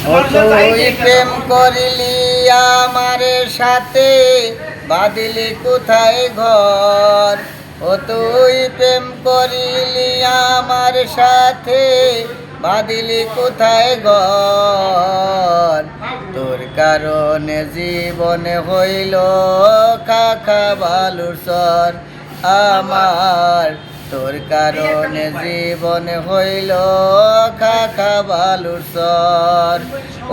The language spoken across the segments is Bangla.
ও তুই প্রেম করিলি আমার সাথে, বাঁধিলি কোথায় ঘর? ও তুই প্রেম করিলি আমার সাথে, বাঁধিলি কোথায় ঘর? তোর কারণে জীবনে হইল খাখা বালুর চর আমার, তোর কারণে জীবন হইল খাখা বালুর চর।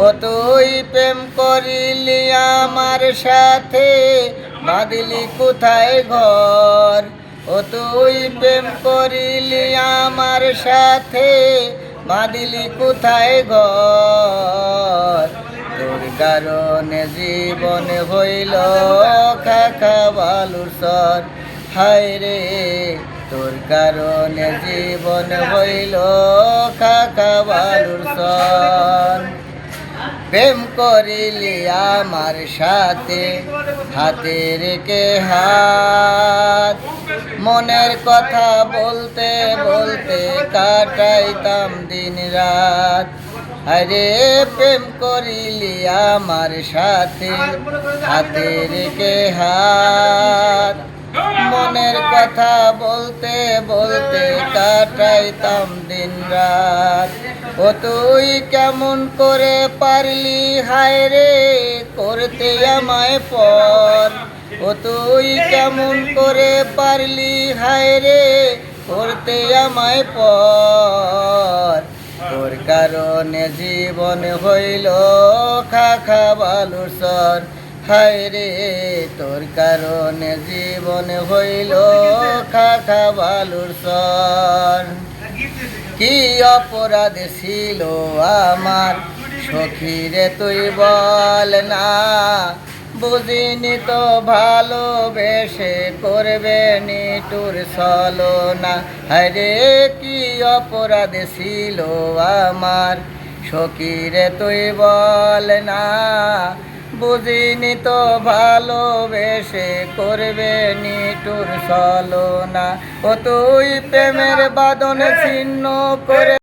ও তুই প্রেম করিলি আমার সাথে, বাঁধিলি কোথায় ঘর? ও তুই প্রেম করিলি আমার সাথে, বাঁধিলি কোথায় ঘর? তোর কারণে জীবন হইল খাখা বালুর চর। হায় রে, তোর কারণে জীবন হইল খাখা বালুর চর। প্রেম করিলি আমার সাথে, হাতে রেখে হাত, মনের কথা বলতে বলতে কাটাইতাম দিন রাত। আরে প্রেম করিলি আমার সাথে, হাতে রেখে হাত, মনের কথা বলতে বলতে কাটাইতাম দিন রাত। ও তুই কেমন করে পারলি হায় রে করতে আমায় পর? ও তুই কেমন করে পারলি হায় রে করতে আমায় পর? তোর কারণে জীবন হইল খাখা বালুর চর। হায় রে, তোর কারণে জীবন হইল খাখা বালুর চর। কি অপরাধ ছিল আমার সখীরে তুই বল না, বুঝিনি তো ভালোবেসে করবে নিটুর ছলনা। হায়রে কি অপরাধ ছিল আমার সখীরে তুই বল না, বুঝিনি তো ভালোবেসে করবে নিটুর ছলনা। ও তুই প্রেমের বাঁধন ছিন্ন করে